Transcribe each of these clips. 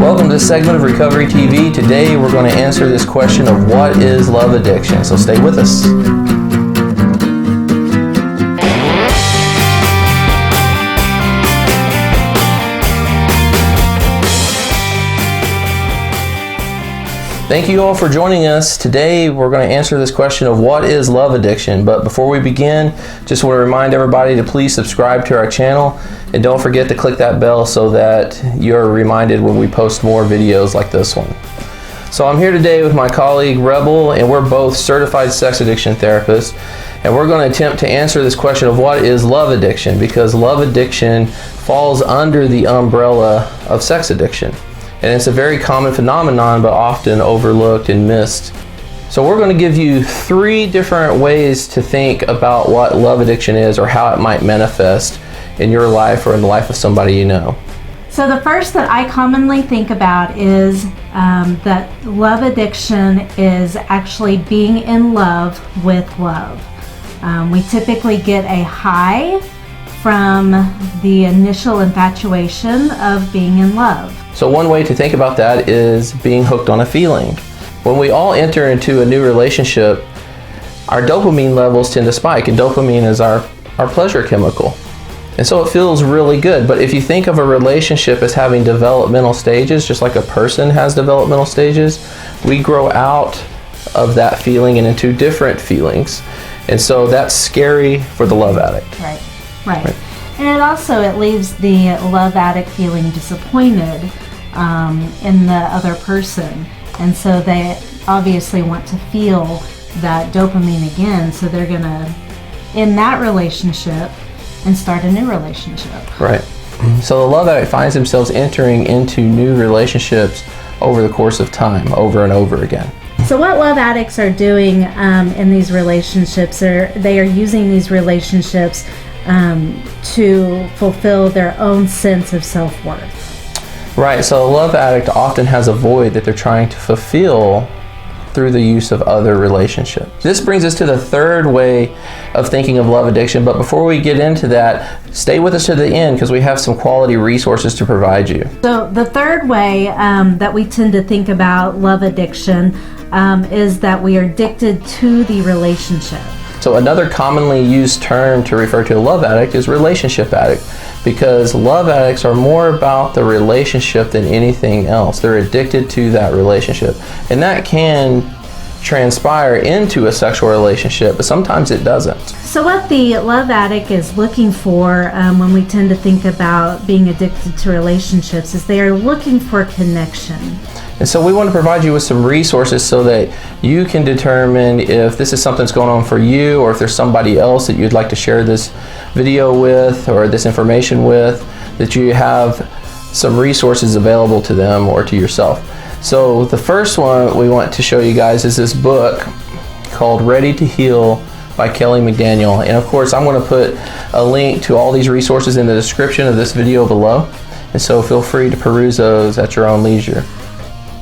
Welcome to this segment of Recovery TV. Today we're going to answer this question of what is love addiction. So stay with us. Thank you all for joining us. Today we're going to answer this question of what is love addiction. But before we begin, just want to remind everybody to please subscribe to our channel and don't forget to click that bell so that you're reminded when we post more videos like this one. So I'm here today with my colleague Rebel, and we're both certified sex addiction therapists, and we're going to attempt to answer this question of what is love addiction, because love addiction falls under the umbrella of sex addiction. And it's a very common phenomenon, but often overlooked and missed. So we're going to give you 3 different ways to think about what love addiction is or how it might manifest in your life or in the life of somebody you know. So the first that I commonly think about is that love addiction is actually being in love with love. We typically get a high from the initial infatuation of being in love. So one way to think about that is being hooked on a feeling. When we all enter into a new relationship, our dopamine levels tend to spike, and dopamine is our pleasure chemical. And so it feels really good. But if you think of a relationship as having developmental stages, just like a person has developmental stages, we grow out of that feeling and into different feelings. And so that's scary for the love addict. Right. And it leaves the love addict feeling disappointed in the other person. And so they obviously want to feel that dopamine again. So they're going to end that relationship and start a new relationship. Right. So the love addict finds themselves entering into new relationships over the course of time, over and over again. So what love addicts are doing in these relationships, they are using these relationships to fulfill their own sense of self-worth. Right, so a love addict often has a void that they're trying to fulfill through the use of other relationships. This brings us to the third way of thinking of love addiction, but before we get into that, stay with us to the end because we have some quality resources to provide you. So the third way that we tend to think about love addiction is that we are addicted to the relationship. So another commonly used term to refer to a love addict is relationship addict, because love addicts are more about the relationship than anything else. They're addicted to that relationship. And that can transpire into a sexual relationship, but sometimes it doesn't. So what the love addict is looking for when we tend to think about being addicted to relationships is they are looking for connection. And so we want to provide you with some resources so that you can determine if this is something that's going on for you, or if there's somebody else that you'd like to share this video with or this information with, that you have some resources available to them or to yourself. So the first one we want to show you guys is this book called Ready to Heal by Kelly McDaniel. And of course I'm going to put a link to all these resources in the description of this video below. And so feel free to peruse those at your own leisure.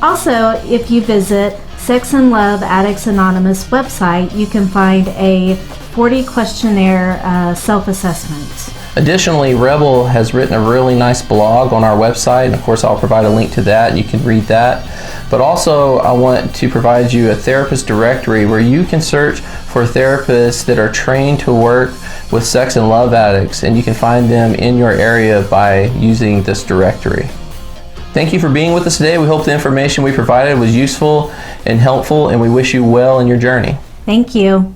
Also, if you visit Sex and Love Addicts Anonymous website, you can find a 40 questionnaire self-assessment. Additionally, Rebel has written a really nice blog on our website, and of course I'll provide a link to that and you can read that. But also I want to provide you a therapist directory where you can search for therapists that are trained to work with sex and love addicts, and you can find them in your area by using this directory. Thank you for being with us today. We hope the information we provided was useful and helpful, and we wish you well in your journey. Thank you.